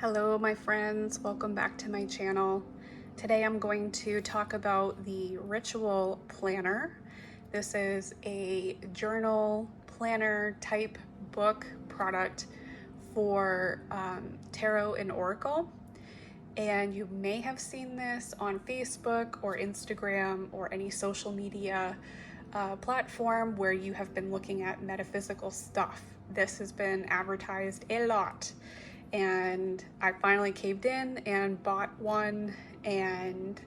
Hello my friends, welcome back to my channel. Today I'm going to talk about the Writual planner. This is a journal planner type book product for tarot and oracle. And you may have seen this on Facebook or Instagram or any social media platform where you have been looking at metaphysical stuff. This has been advertised a lot. And I finally caved in and bought one, and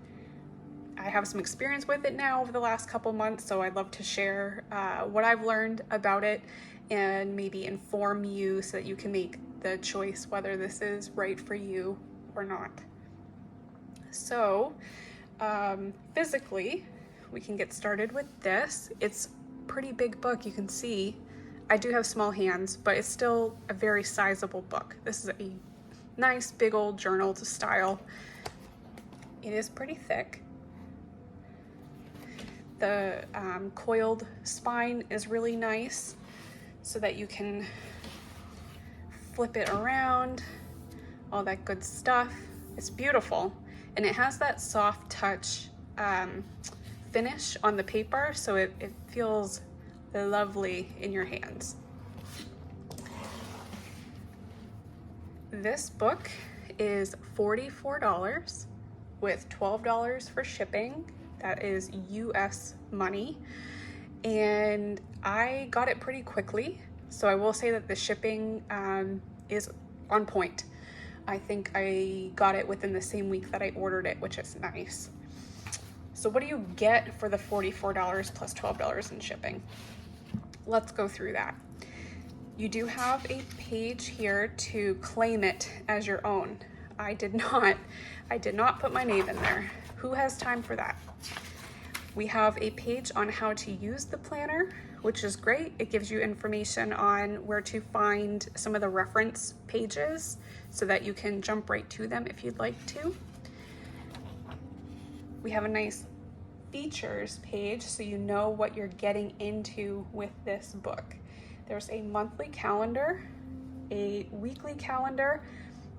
I have some experience with it now over the last couple months, so I'd love to share what I've learned about it and maybe inform you so that you can make the choice whether this is right for you or not. So physically, we can get started with this. It's a pretty big book, you can see. I do have small hands, but it's still a very sizable book. This is a nice big old journal to style. It is pretty thick. The coiled spine is really nice so that you can flip it around, all that good stuff. It's beautiful, and it has that soft touch finish on the paper, so it feels lovely in your hands. This book is $44 with $12 for shipping. That is US money. And I got it pretty quickly, so I will say that the shipping is on point. I think I got it within the same week that I ordered it, which is nice. So what do you get for the $44 plus $12 in shipping? Let's go through that. You do have a page here to claim it as your own. I did not put my name in there. Who has time for that? We have a page on how to use the planner, which is great. It gives you information on where to find some of the reference pages so that you can jump right to them if you'd like to. We have a nice features page so you know what you're getting into with this book. There's a monthly calendar, a weekly calendar,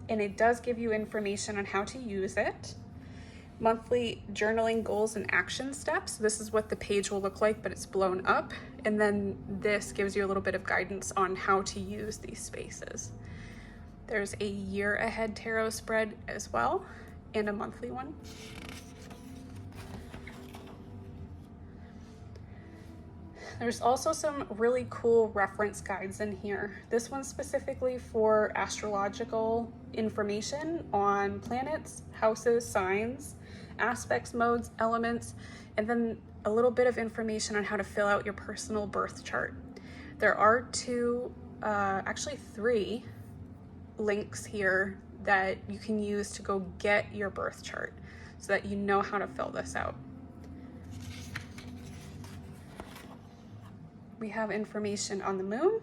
and it does give you information on how to use it. Monthly journaling goals and action steps. This is what the page will look like, but it's blown up. And then this gives you a little bit of guidance on how to use these spaces. There's a year ahead tarot spread as well, and a monthly one. There's also some really cool reference guides in here. This one's specifically for astrological information on planets, houses, signs, aspects, modes, elements, and then a little bit of information on how to fill out your personal birth chart. There are actually three links here that you can use to go get your birth chart so that you know how to fill this out. We have information on the moon,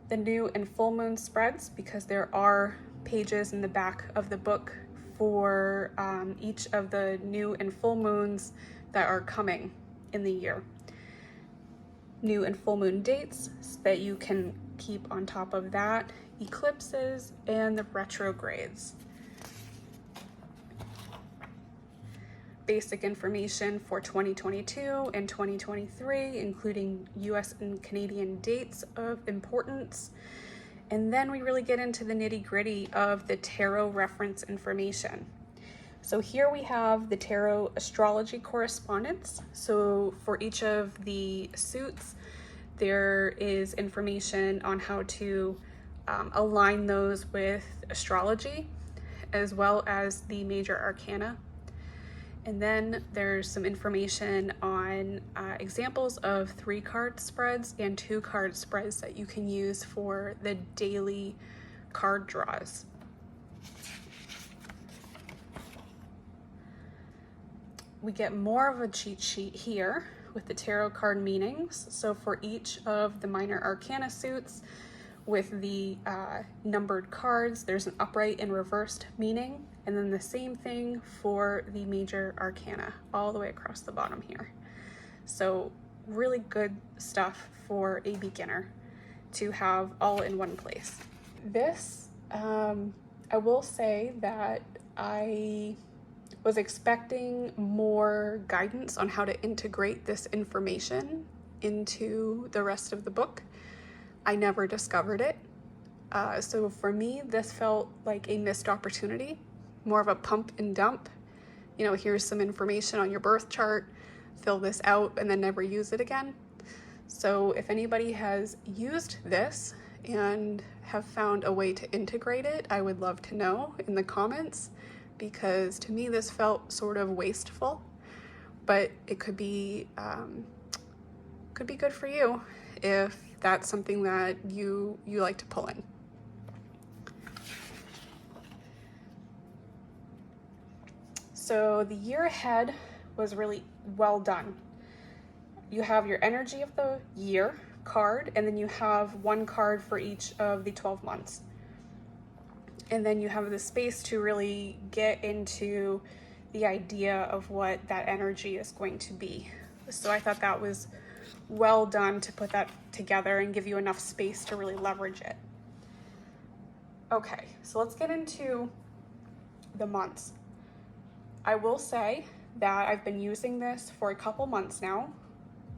the new and full moon spreads, because there are pages in the back of the book for each of the new and full moons that are coming in the year. New and full moon dates so that you can keep on top of that, eclipses, and the retrogrades. Basic information for 2022 and 2023, including US and Canadian dates of importance. And then we really get into the nitty-gritty of the tarot reference information. So here we have the tarot astrology correspondence. So for each of the suits, there is information on how to align those with astrology, as well as the major arcana. And then there's some information on examples of 3-card spreads and 2-card spreads that you can use for the daily card draws. We get more of a cheat sheet here with the tarot card meanings. So for each of the minor arcana suits with the numbered cards, there's an upright and reversed meaning. And then the same thing for the major arcana all the way across the bottom here. So really good stuff for a beginner to have all in one place. This I will say that I was expecting more guidance on how to integrate this information into the rest of the book. I never discovered it. So for me, this felt like a missed opportunity, more of a pump and dump. You know, here's some information on your birth chart, fill this out, and then never use it again. So if anybody has used this and have found a way to integrate it, I would love to know in the comments, because to me this felt sort of wasteful, but it could be good for you if that's something that you like to pull in. So the year ahead was really well done. You have your energy of the year card, and then you have one card for each of the 12 months. And then you have the space to really get into the idea of what that energy is going to be. So I thought that was well done to put that together and give you enough space to really leverage it. Okay, so let's get into the months. I will say that I've been using this for a couple months now.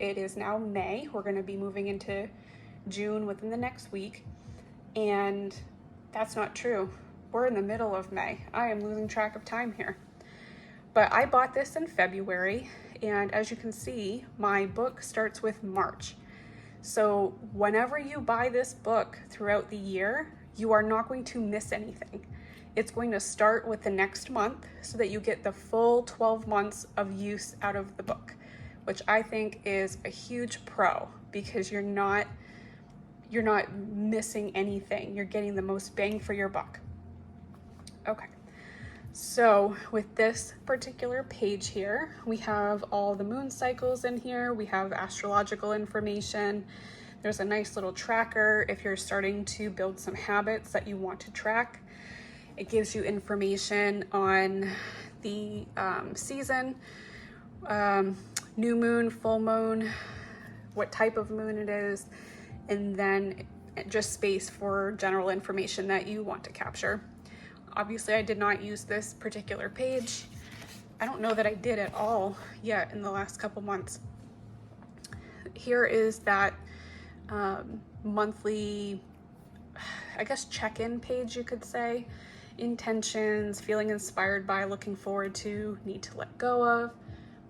It is now May. We're going to be moving into June within the next week, and that's not true. We're in the middle of May. I am losing track of time here. But I bought this in February, and as you can see, my book starts with March. So whenever you buy this book throughout the year, you are not going to miss anything. It's going to start with the next month so that you get the full 12 months of use out of the book, which I think is a huge pro, because you're not missing anything. You're getting the most bang for your buck. Okay, so with this particular page here, we have all the moon cycles in here. We have astrological information. There's a nice little tracker if you're starting to build some habits that you want to track. It gives you information on the season, new moon, full moon, what type of moon it is, and then just space for general information that you want to capture. Obviously, I did not use this particular page. I don't know that I did at all yet in the last couple months. Here is that monthly, I guess, check-in page, you could say. Intentions, feeling inspired by, looking forward to, need to let go of,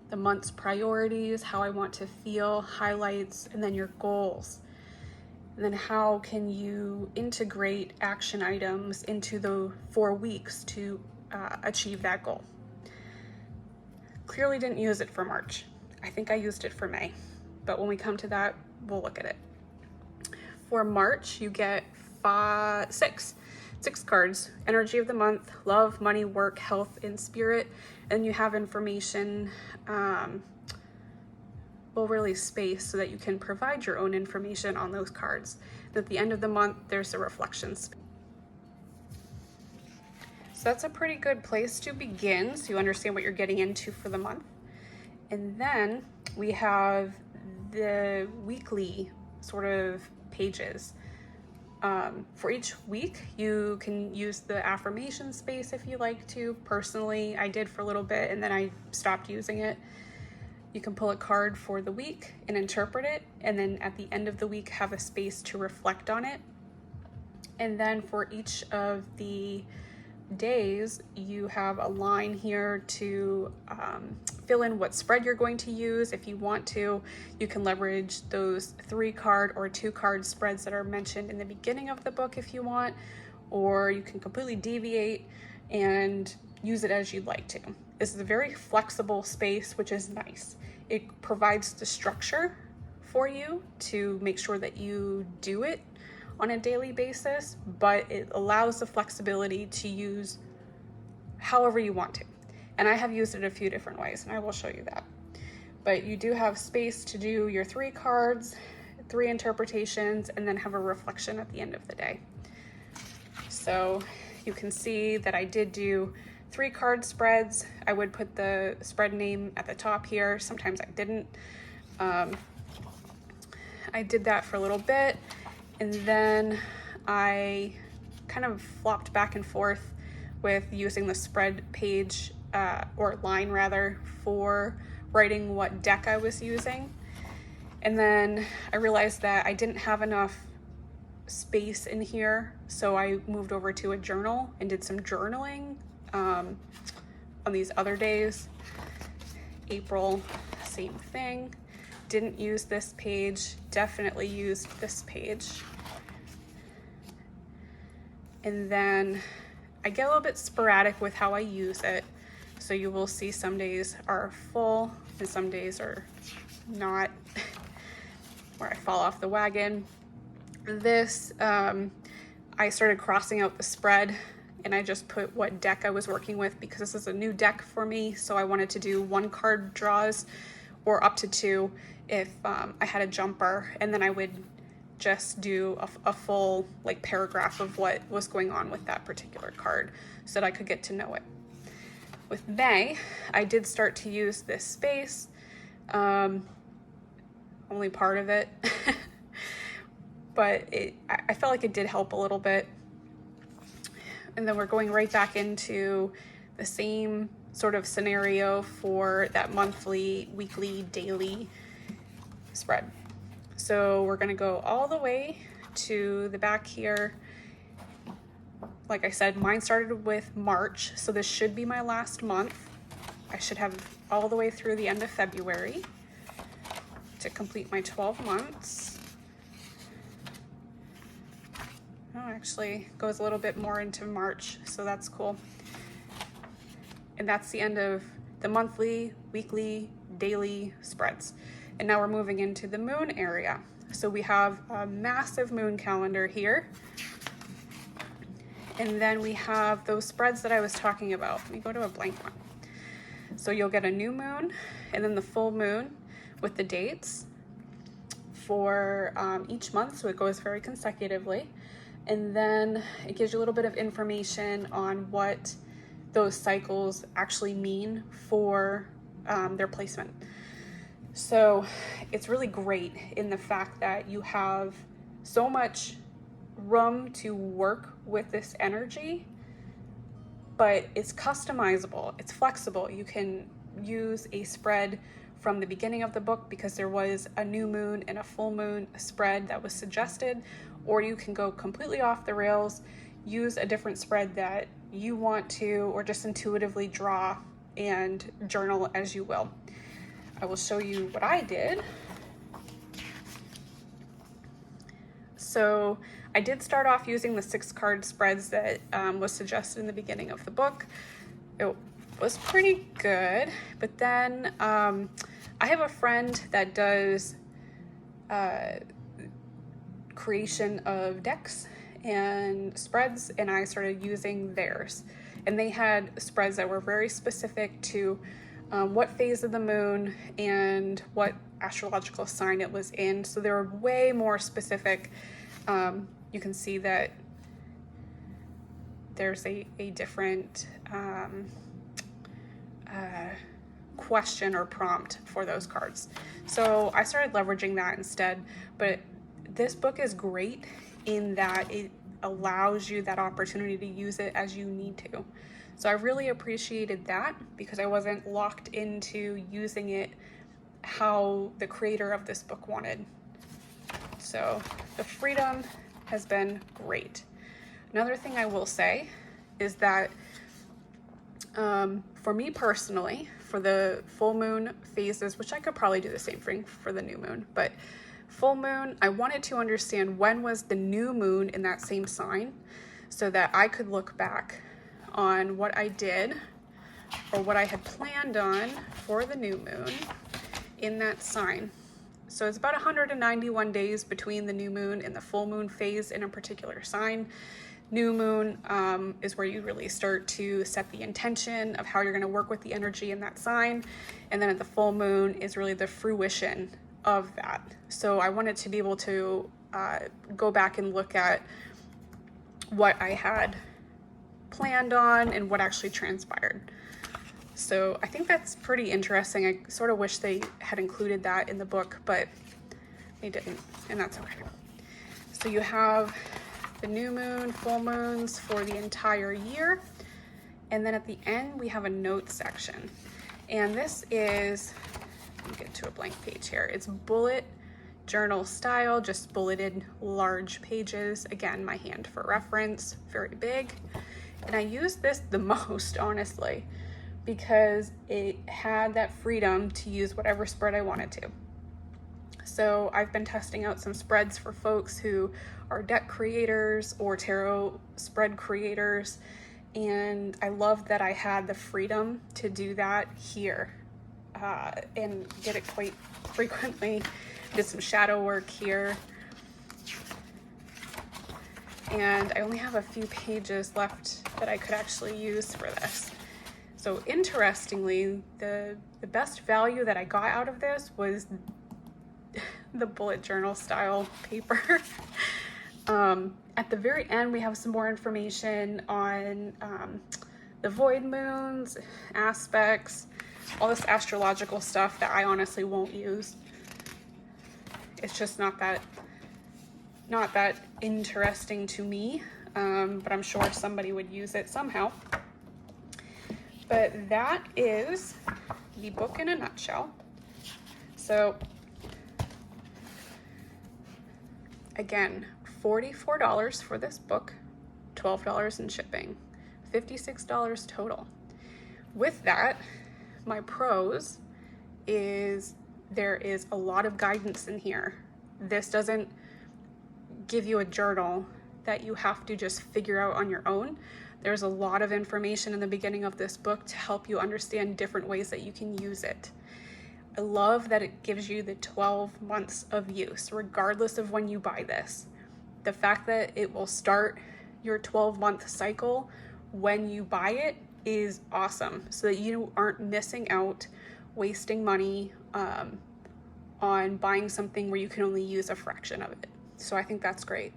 the month's priorities, how I want to feel, highlights, and then your goals. And then how can you integrate action items into the 4 weeks to achieve that goal. Clearly didn't use it for March. I think I used it for May, but when we come to that, we'll look at it. For March, you get six cards: energy of the month, love, money, work, health, and spirit. And you have information, really space so that you can provide your own information on those cards. And at the end of the month, there's the reflections. So that's a pretty good place to begin, so you understand what you're getting into for the month. And then we have the weekly sort of pages. For each week, you can use the affirmation space if you like to. Personally, I did for a little bit and then I stopped using it. You can pull a card for the week and interpret it, and then at the end of the week have a space to reflect on it. And then for each of the days, you have a line here to fill in what spread you're going to use. If you want to, you can leverage those 3-card or 2-card spreads that are mentioned in the beginning of the book if you want, or you can completely deviate and use it as you'd like to. This is a very flexible space, which is nice. It provides the structure for you to make sure that you do it on a daily basis, but it allows the flexibility to use however you want to. And I have used it a few different ways, and I will show you that. But you do have space to do your 3 cards, 3 interpretations, and then have a reflection at the end of the day. So you can see that I did do 3-card spreads. I would put the spread name at the top here. Sometimes I didn't. I did that for a little bit, and then I kind of flopped back and forth with using the spread page or line rather for writing what deck I was using. And then I realized that I didn't have enough space in here, so I moved over to a journal and did some journaling on these other days. April, same thing. Didn't use this page, definitely used this page. And then I get a little bit sporadic with how I use it. So you will see some days are full and some days are not, where I fall off the wagon. This, I started crossing out the spread and I just put what deck I was working with because this is a new deck for me. So I wanted to do 1 card draws or up to 2 if I had a jumper, and then I would just do a full like paragraph of what was going on with that particular card so that I could get to know it. With May, I did start to use this space, only part of it, but I felt like it did help a little bit. And then we're going right back into the same sort of scenario for that monthly, weekly, daily spread. So we're gonna go all the way to the back here. Like I said, mine started with March, so this should be my last month. I should have all the way through the end of February to complete my 12 months. Oh, actually goes a little bit more into March, so that's cool. And that's the end of the monthly, weekly, daily spreads. And now we're moving into the moon area. So we have a massive moon calendar here. And then we have those spreads that I was talking about. Let me go to a blank one. So you'll get a new moon and then the full moon with the dates for each month. So it goes very consecutively. And then it gives you a little bit of information on what those cycles actually mean for their placement. So it's really great in the fact that you have so much room to work with this energy, but it's customizable, it's flexible. You can use a spread from the beginning of the book because there was a new moon and a full moon spread that was suggested, or you can go completely off the rails, use a different spread that you want to, or just intuitively draw and journal as you will. I will show you what I did. So I did start off using the 6 card spreads that was suggested in the beginning of the book. It was pretty good, but then I have a friend that does creation of decks and spreads, and I started using theirs. And they had spreads that were very specific to what phase of the moon and what astrological sign it was in. So they were way more specific. You can see that there's a different question or prompt for those cards. So I started leveraging that instead, but this book is great in that it allows you that opportunity to use it as you need to. So I really appreciated that because I wasn't locked into using it how the creator of this book wanted. So the freedom has been great. Another thing I will say is that for me personally, for the full moon phases, which I could probably do the same thing for the new moon, but full moon, I wanted to understand when was the new moon in that same sign so that I could look back on what I did or what I had planned on for the new moon in that sign. So it's about 191 days between the new moon and the full moon phase in a particular sign. New moon is where you really start to set the intention of how you're going to work with the energy in that sign. And then at the full moon is really the fruition of that. So I wanted to be able to go back and look at what I had planned on and what actually transpired. So I think that's pretty interesting. I sort of wish they had included that in the book, but they didn't, and that's okay. So you have the new moon, full moons for the entire year. And then at the end, we have a notes section. And this is, let me get to a blank page here. It's bullet journal style, just bulleted large pages. Again, my hand for reference, very big. And I used this the most, honestly, because it had that freedom to use whatever spread I wanted to. So I've been testing out some spreads for folks who are deck creators or tarot spread creators. And I love that I had the freedom to do that here and did it quite frequently. Did some shadow work here. And I only have a few pages left that I could actually use for this. So interestingly, the best value that I got out of this was the bullet journal style paper. At the very end, we have some more information on the void moons, aspects, all this astrological stuff that I honestly won't use. It's just not that interesting to me, but I'm sure somebody would use it somehow. But that is the book in a nutshell. So again, $44 for this book, $12 in shipping, $56 total. With that, my pros is there is a lot of guidance in here. This doesn't give you a journal that you have to just figure out on your own. There's a lot of information in the beginning of this book to help you understand different ways that you can use it. I love that it gives you the 12 months of use, regardless of when you buy this. The fact that it will start your 12-month cycle when you buy it is awesome, so that you aren't missing out, wasting money on buying something where you can only use a fraction of it. So I think that's great.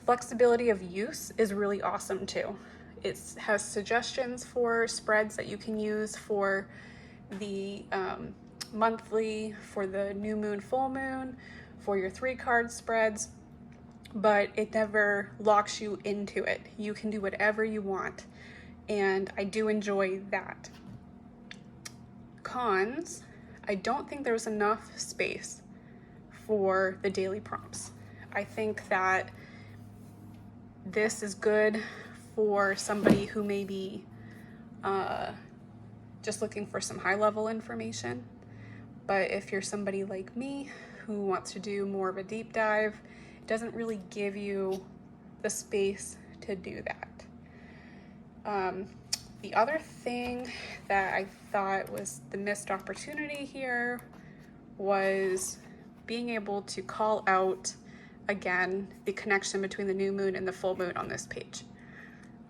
Flexibility of use is really awesome too. It has suggestions for spreads that you can use for the monthly, for the new moon, full moon, for your 3-card spreads, but it never locks you into it. You can do whatever you want, and I do enjoy that. Cons, I don't think there's enough space for the daily prompts. I think that this is good for somebody who may be just looking for some high-level information. But if you're somebody like me who wants to do more of a deep dive, it doesn't really give you the space to do that. The other thing that I thought was the missed opportunity here was being able to call out again the connection between the new moon and the full moon on this page.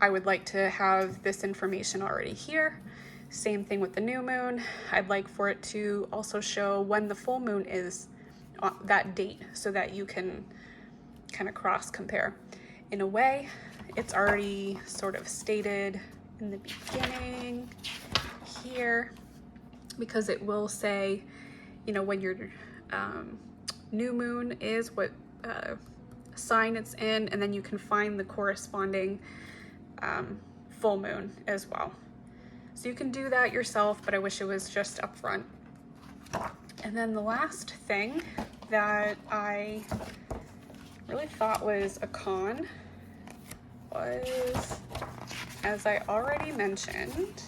I would like to have this information already here. Same thing with the new moon. I'd like for it to also show when the full moon is on that date, so that you can kind of cross compare. In a way, it's already sort of stated in the beginning here, because it will say, you know, when your new moon is, what sign it's in, and then you can find the corresponding full moon as well. So you can do that yourself, but I wish it was just up front. And then the last thing that I really thought was a con was, as I already mentioned,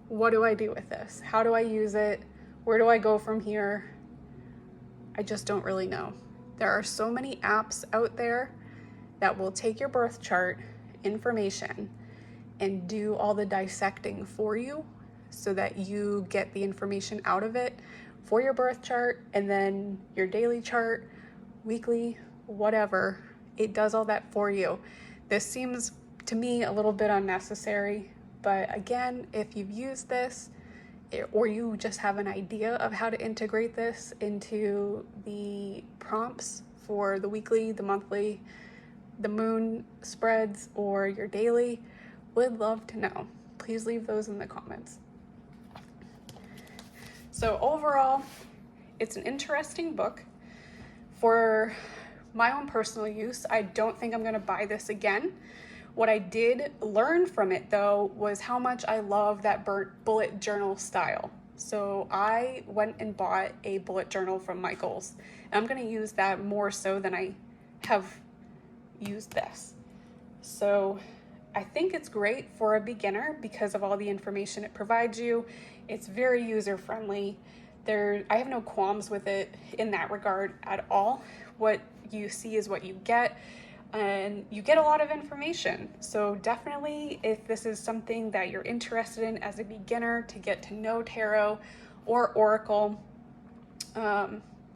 what do I do with this? How do I use it? Where do I go from here? I just don't really know. There are so many apps out there that will take your birth chart information and do all the dissecting for you, so that you get the information out of it for your birth chart, and then your daily chart, weekly, whatever. It does all that for you. This seems to me a little bit unnecessary, but again, if you've used this, or you just have an idea of how to integrate this into the prompts for the weekly, the monthly, the moon spreads, or your daily, would love to know. Please leave those in the comments. So overall, it's an interesting book. For my own personal use, I don't think I'm gonna buy this again. What I did learn from it though was how much I love that bullet journal style. So I went and bought a bullet journal from Michaels. And I'm gonna use that more so than I have used this. So I think it's great for a beginner because of all the information it provides you. It's very user-friendly. I have no qualms with it in that regard at all. What you see is what you get, and you get a lot of information. So definitely, if this is something that you're interested in as a beginner to get to know tarot or oracle,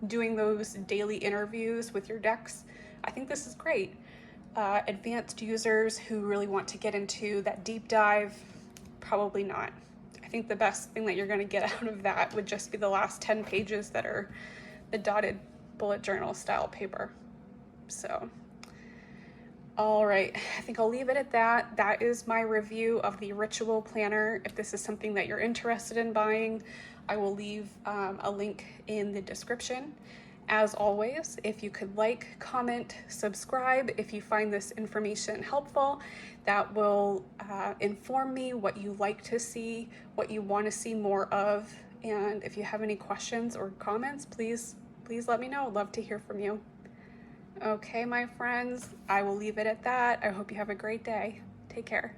doing those daily interviews with your decks, I think this is great. Advanced users who really want to get into that deep dive, probably not. I think the best thing that you're going to get out of that would just be the last 10 pages that are the dotted bullet journal style paper. So, all right, I think I'll leave it at that. That is my review of the Ritual Planner. If this is something that you're interested in buying, I will leave a link in the description. As always, if you could like, comment, subscribe if you find this information helpful. That will inform me what you like to see, what you want to see more of. And if you have any questions or comments, please let me know. I'd love to hear from you. Okay, my friends, I will leave it at that. I hope you have a great day. Take care.